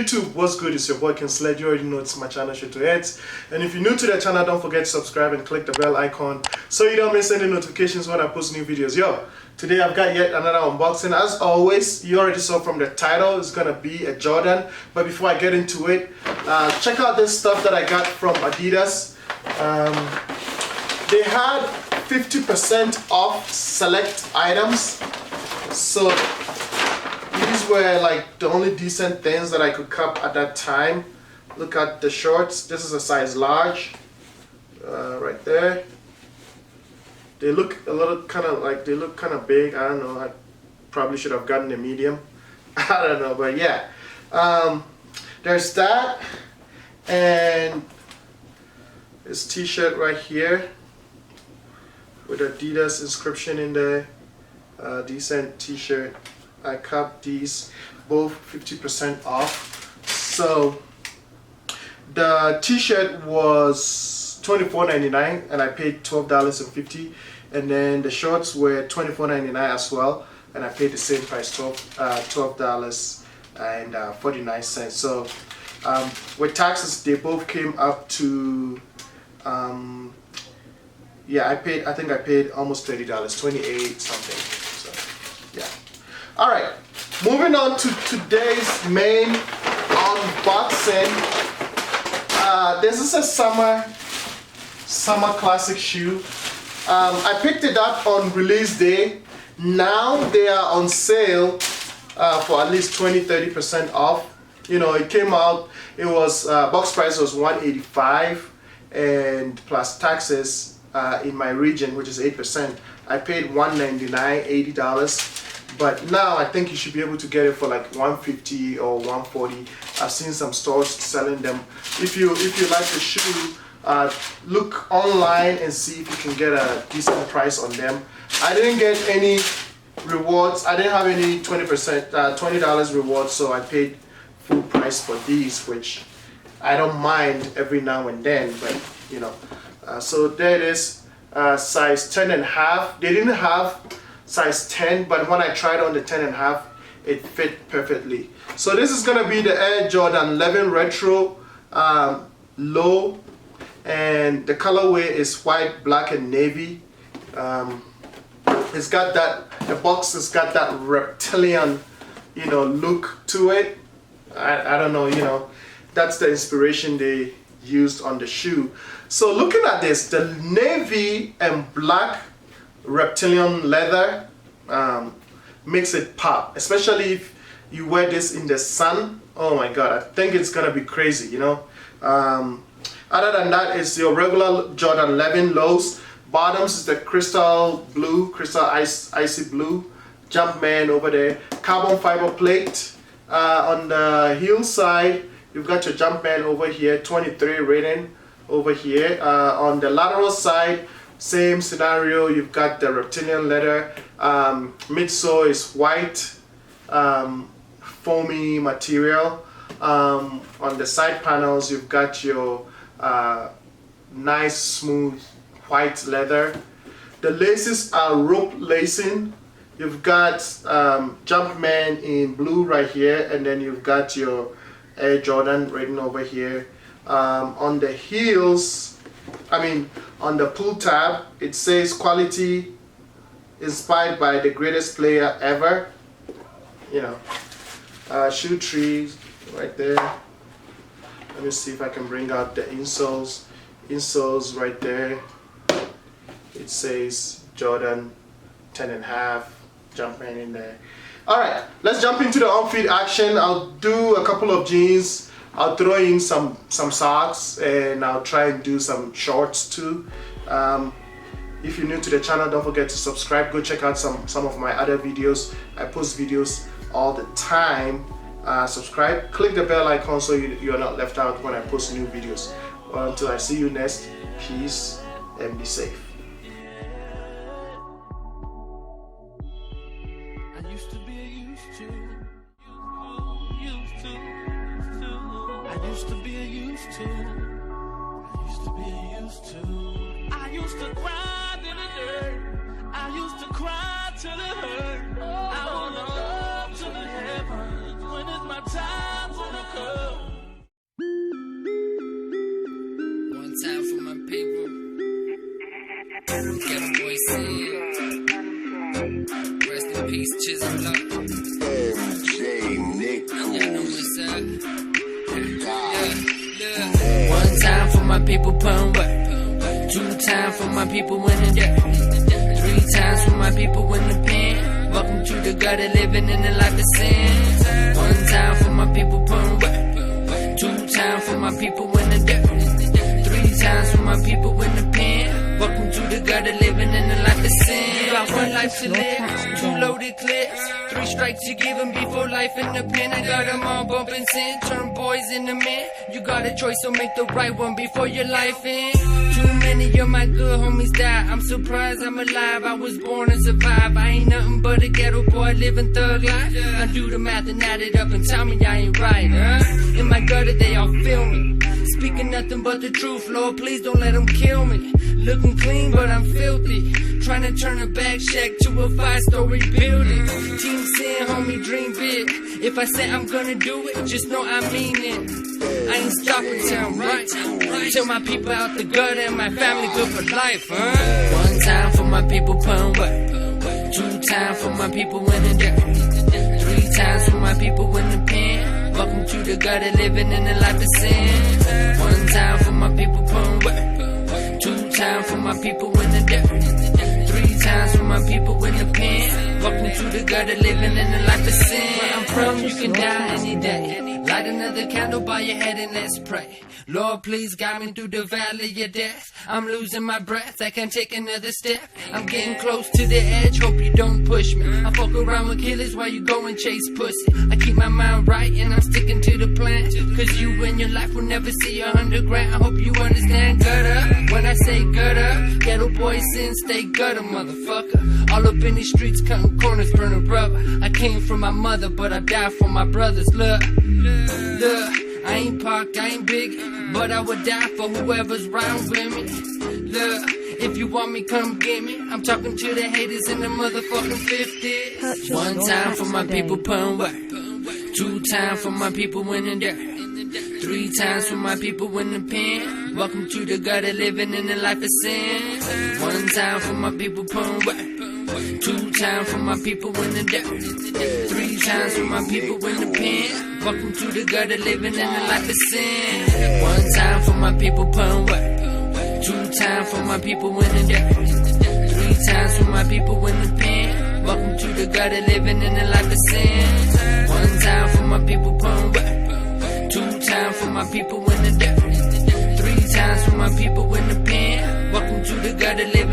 YouTube, what's good? It's your boy Sled. You already know it's my channel, SHOTTOHEAD. And if you're new to the channel, don't forget to subscribe and click the bell icon so you don't miss any notifications when I post new videos. Yo, today I've got yet another unboxing. As always, you already saw from the title, it's gonna be a Jordan. But before I get into it, check out this stuff that I got from ADIDAS. They had 50% off select items. So these were like the only decent things that I could cop at that time. Look at the shorts. This is a size large, right there. They look a little kind of big. I don't know. I probably should have gotten a medium. I don't know, but yeah. There's that, and this T-shirt right here with ADIDAS inscription in there. Decent T-shirt. I copped these both 50% off. So the T-shirt was $24.99 and I paid $12.50, and then the shorts were $24.99 as well, and I paid the same price, $12.49. So with taxes, they both came up to yeah, I think I paid almost $30, 28 something. So yeah. All right, moving on to today's main unboxing. This is a summer classic shoe. I picked it up on release day. Now they are on sale for at least 20-30% off. You know, it came out, it was box price was $185, and plus taxes in my region, which is 8%, I paid $199, $80. But now I think you should be able to get it for like $150 or $140. I've seen some stores selling them. If you like the shoe, look online and see if you can get a decent price on them. I didn't get any rewards. I didn't have any $20 rewards, so I paid full price for these, which I don't mind every now and then. But you know, so there it is, size 10.5. They didn't have size 10, but when I tried on the 10.5, it fit perfectly. So this is gonna be the Air Jordan 11 Retro low, and the colorway is white, black, and navy. It's got that, the box has got that reptilian, you know, look to it. I don't know, you know, that's the inspiration they used on the shoe. So looking at this, the navy and black reptilian leather makes it pop, especially if you wear this in the sun. Oh my god, I think it's gonna be crazy, you know. Other than that, it's your regular Jordan 11 lows. Bottoms is the crystal blue, icy blue Jumpman over there. Carbon fiber plate. On the heel side, you've got your Jumpman over here, 23 rating over here. On the lateral side, same scenario, you've got the reptilian leather. Midsole is white, foamy material. On the side panels, you've got your nice smooth white leather. The laces are rope lacing. You've got Jumpman in blue right here, and then you've got your Air Jordan written over here. On the heels, on the pull tab, it says quality inspired by the greatest player ever. You know, shoe trees right there. Let me see if I can bring out the insoles. Insoles right there. It says Jordan 10.5, Jumpman in there. All right, let's jump into the on-feet action. I'll do a couple of jeans. I'll throw in some socks, and I'll try and do some shorts too. If you're new to the channel, don't forget to subscribe. Go check out some of my other videos. I post videos all the time. Subscribe, click the bell icon so you're not left out when I post new videos. Well, until I see you next, peace and be safe. I used to be used to. I used to be used to. I used to cry till it hurt. I used to cry till it hurt. I wanna love till the heaven. When is my time gonna come? Get a voice in. Rest in peace, Chisel up. Y'all know what's up. Yeah. One time for my people putting work. 2 times for my people in the dirt. 3 times for my people in the pen. Welcome to the gutter, living in the life of sin. 1 time for my people putting work. 2 times for my people in the dirt. 3 times for my people in the pen. Welcome to the gutter, living in the life of sin. You got 1 life to live, 2 loaded clips, 3 strikes you give them before life in the pen. I got them all bumping sin, turn boys into men. You got a choice, so make the right one before your life ends. Too many of my good homies died. I'm surprised I'm alive, I was born to survive. I ain't nothing but a ghetto boy living thug life. I do the math and add it up and tell me I ain't right, huh? In my gutter they all feel me, speaking nothing but the truth. Lord, please don't let them kill me. Looking clean, but I'm filthy. Trying to turn a back shack to a 5-story building. Team saying, homie, dream big. If I say I'm gonna do it, just know I mean it. I ain't stopping till I'm right. Till my people out the gutter and my family good for life, huh? 1 time for my people putting work. 2 times for my people in the dirt. 3 times for my people in the pen. Welcome to the gutter, living in the life of sin. 1 time for my people putting work. 2 times for my people in the dirt. 3 times for my people in the pen. Welcome to the gutter, living in the life of sin. Where I'm from, you can die any day. Light another candle by your head and let's pray. Lord, please guide me through the valley of death. I'm losing my breath, I can't take another step. I'm getting close to the edge, hope you don't push me. I fuck around with killers while you go and chase pussy. I keep my mind right and I'm sticking to the plan. Cause you in your life will never see 100 grand. I hope you understand gutter. When I say gutter, ghetto boys sin, stay gutter, motherfucker. All up in these streets, cutting corners, burning rubber. I came from my mother, but I died for my brothers. Look, I ain't Pac, I ain't big, but I would die for whoever's round with me. Look, if you want me, come get me. I'm talking to the haters in the motherfucking 50s. 1 time for my people putting work. 2 times for my people in the dirt. 3 times for my people in the pen. Welcome to the gutter, living in the life of sin. 1 time for my people putting work. 2 times for my people in the dirt. 3 times for my people in the pen. Welcome to the gutter, living in the life of sin. 1 time for my people putting work. 2 times for my people in the dirt. 3 times for my people in the pen. Welcome to the gutter, living in the life of sin. 1 time for my people putting work. 2 times for my people in the dirt. 3 times for my people in the pen. Welcome to the gutter, living